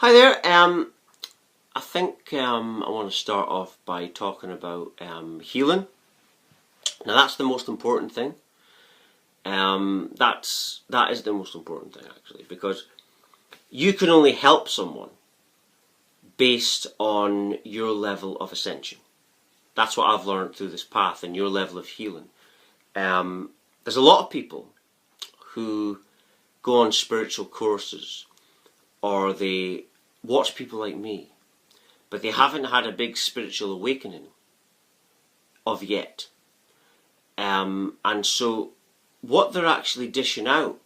Hi there. I think I want to start off by talking about healing. Now that's the most important thing. That is the most important thing actually, because you can only help someone based on your level of ascension. That's what I've learned through this path and your level of healing. There's a lot of people who go on spiritual courses or they watch people like me, but they haven't had a big spiritual awakening of yet. And so what they're actually dishing out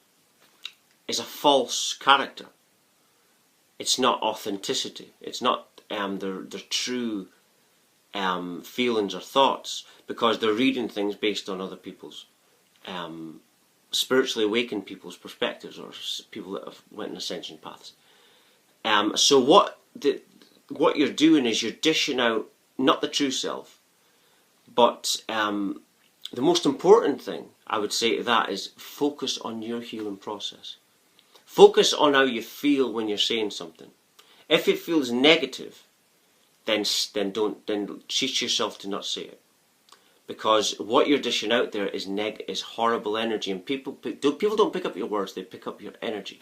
is a false character. It's not authenticity. It's not their true feelings or thoughts, because they're reading things based on other people's spiritually awakened people's perspectives, or people that have went in ascension paths. So what you're doing is you're dishing out not the true self, but the most important thing I would say to that is focus on your healing process. Focus on how you feel when you're saying something. If it feels negative, then teach yourself to not say it, because what you're dishing out there is horrible energy, and people don't pick up your words; they pick up your energy.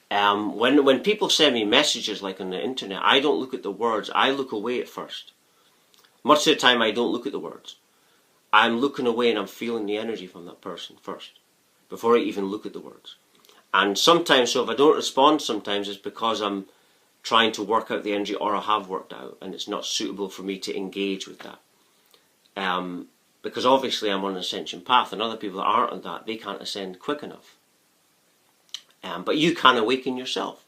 When people send me messages like on the internet, I don't look at the words. I look away at first. Much of the time, I don't look at the words. I'm looking away and I'm feeling the energy from that person first, before I even look at the words. And sometimes, so if I don't respond, sometimes it's because I'm trying to work out the energy, or I have worked out, and it's not suitable for me to engage with that. Because obviously I'm on an ascension path, and other people that aren't on that, they can't ascend quick enough. But you can awaken yourself.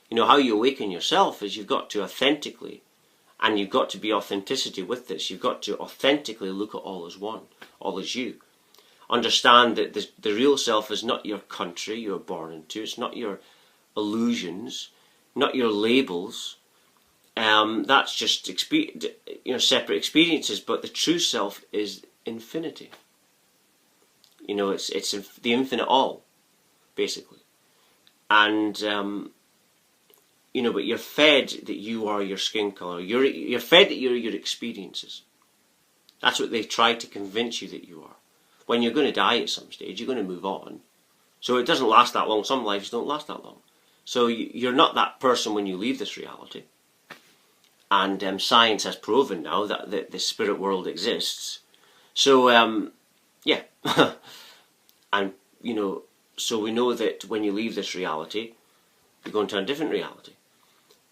You know, how you awaken yourself is you've got to authentically, and you've got to be authenticity with this, you've got to authentically look at all as one, all as you. Understand that the real self is not your country you're born into, it's not your illusions, not your labels. That's just separate experiences, but the true self is infinity. You know, it's the infinite all, basically. And but you're fed that you are your skin color. You're fed that you're your experiences. That's what they've tried to convince you that you are. When you're going to die at some stage, you're going to move on. So it doesn't last that long. Some lives don't last that long. So you're not that person when you leave this reality. And science has proven now that the spirit world exists. So, yeah. And, so we know that when you leave this reality, you're going to a different reality.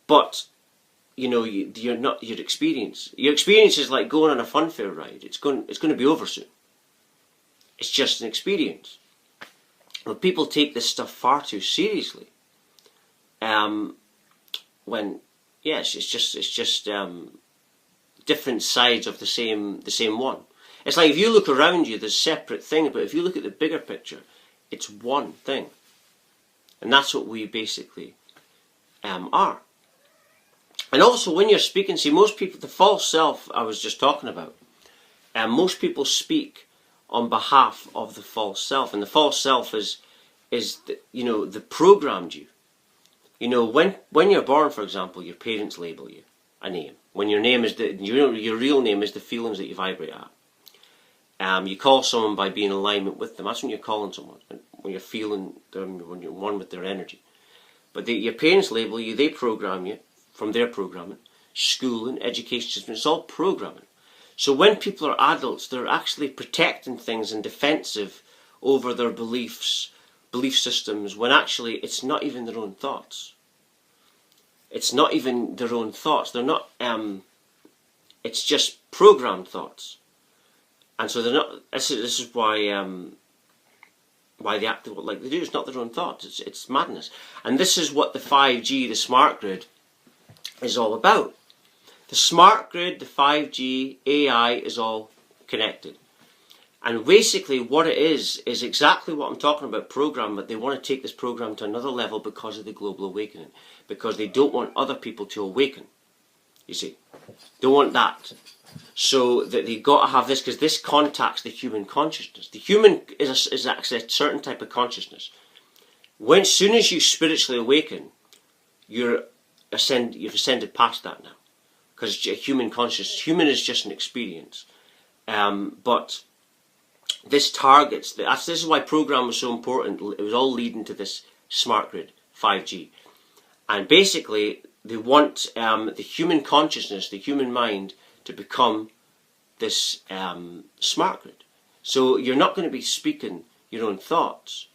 But, you're not your experience. Your experience is like going on a funfair ride. It's going to be over soon. It's just an experience. But people take this stuff far too seriously. It's just different sides of the same one. It's like if you look around you, there's separate things, but if you look at the bigger picture, it's one thing. And that's what we basically are. And also when you're speaking, see, most people, the false self I was just talking about, most people speak on behalf of the false self, and the false self is the programmed you. When you're born, for example, your parents label you a name. When your name is your real name is the feelings that you vibrate at. You call someone by being in alignment with them. That's when you're calling someone, when you're feeling them, when you're one with their energy. But your parents label you, they program you from their programming, schooling, education system. It's all programming. So when people are adults, they're actually protecting things and defensive over their belief systems, when actually it's not even their own thoughts. It's not even their own thoughts. They're not. It's just programmed thoughts, and so they're not. This is why they act like they do. It's not their own thoughts. It's madness, and this is what the 5G, the smart grid, is all about. The smart grid, the 5G, AI is all connected. And basically what it is exactly what I'm talking about, program, but they want to take this program to another level because of the global awakening. Because they don't want other people to awaken. You see. They want that. So that they've got to have this, because this contacts the human consciousness. The human is actually a certain type of consciousness. Soon as you spiritually awaken, you've ascended past that now, because it's a human consciousness. Human is just an experience, but this targets. This is why program was so important. It was all leading to this smart grid 5G, and basically they want the human consciousness, the human mind, to become this smart grid. So you're not going to be speaking your own thoughts.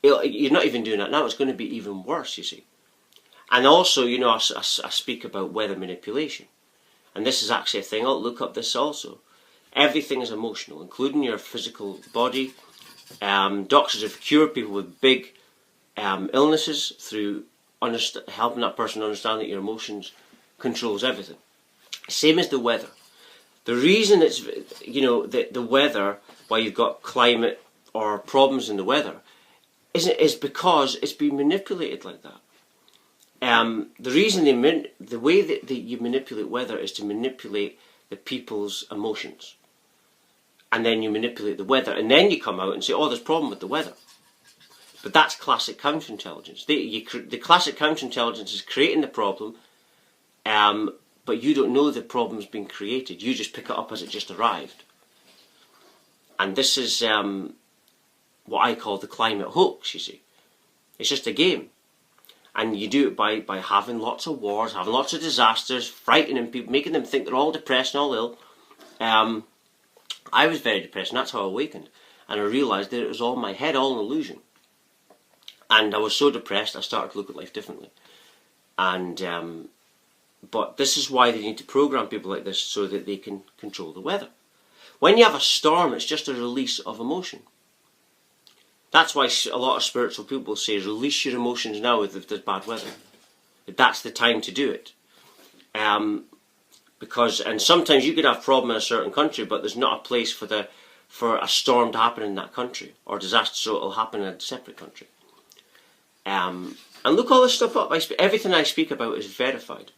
You're not even doing that now. It's going to be even worse, you see. And also, you know, I speak about weather manipulation. And this is actually a thing. I'll look up this also. Everything is emotional, including your physical body. Doctors have cured people with big illnesses through helping that person understand that your emotions controls everything. Same as the weather. The reason it's, you know, the weather, why you've got climate or problems in the weather, is because it's been manipulated like that. The reason the way that you manipulate weather is to manipulate the people's emotions, and then you manipulate the weather, and then you come out and say, "Oh, there's a problem with the weather." But that's classic counterintelligence. The classic counterintelligence is creating the problem, but you don't know the problem's been created. You just pick it up as it just arrived. And this is what I call the climate hoax, you see. It's just a game. And you do it by having lots of wars, having lots of disasters, frightening people, making them think they're all depressed and all ill. I was very depressed, and that's how I awakened. And I realised that it was all in my head, all an illusion. And I was so depressed, I started to look at life differently. And but this is why they need to program people like this, so that they can control the weather. When you have a storm, it's just a release of emotion. That's why a lot of spiritual people say, release your emotions now if there's bad weather. That's the time to do it. And sometimes you could have a problem in a certain country, but there's not a place for a storm to happen in that country, or disaster, so it'll happen in a separate country. And look all this stuff up. Everything I speak about is verified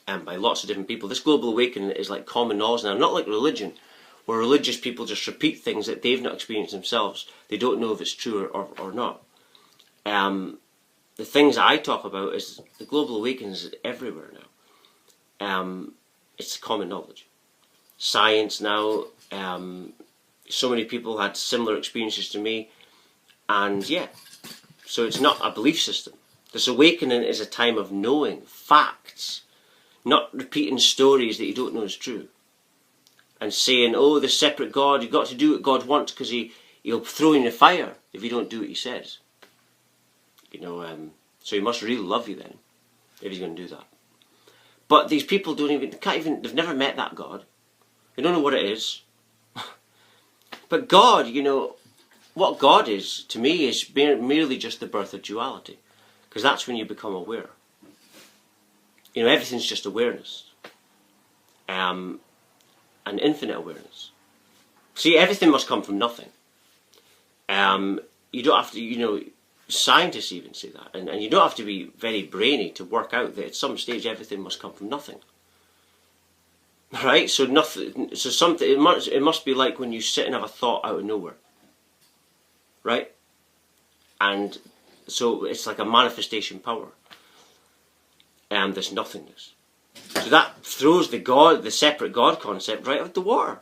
by lots of different people. This global awakening is like common knowledge now, not like religion, where religious people just repeat things that they've not experienced themselves. They don't know if it's true or not. The things I talk about is the global awakening is everywhere now. It's common knowledge. Science now, so many people had similar experiences to me, and yeah, so it's not a belief system. This awakening is a time of knowing facts, not repeating stories that you don't know is true, and saying, oh, the separate God, you've got to do what God wants because he'll throw you in the fire if you don't do what he says. You know, so he must really love you then, if he's going to do that. But these people they've never met that God. They don't know what it is. But God, you know, what God is, to me, is merely just the birth of duality. Because that's when you become aware. You know, everything's just awareness. And infinite awareness. See, everything must come from nothing. You don't have to, you know, scientists even say that. And you don't have to be very brainy to work out that at some stage everything must come from nothing. Right? So nothing. So something. It must be like when you sit and have a thought out of nowhere. Right? And so it's like a manifestation power. This nothingness. So that throws the separate God concept right out the water.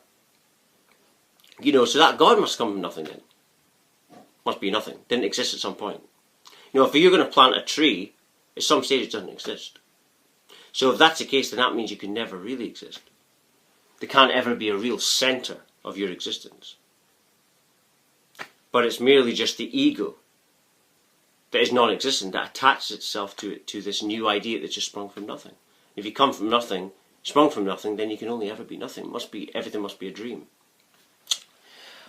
You know, so that God must come from nothing then. Must be nothing. Didn't exist at some point. You know, if you're going to plant a tree, at some stage it doesn't exist. So if that's the case, then that means you can never really exist. There can't ever be a real centre of your existence. But it's merely just the ego that is non-existent, that attaches itself to this new idea that just sprung from nothing. If you come from nothing, sprung from nothing, then you can only ever be nothing. Everything must be a dream.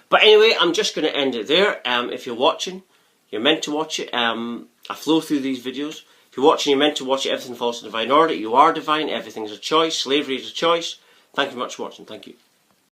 But anyway, I'm just going to end it there. If you're watching, you're meant to watch it. I flow through these videos. If you're watching, you're meant to watch it. Everything falls in divine order. You are divine. Everything is a choice. Slavery is a choice. Thank you very much for watching. Thank you.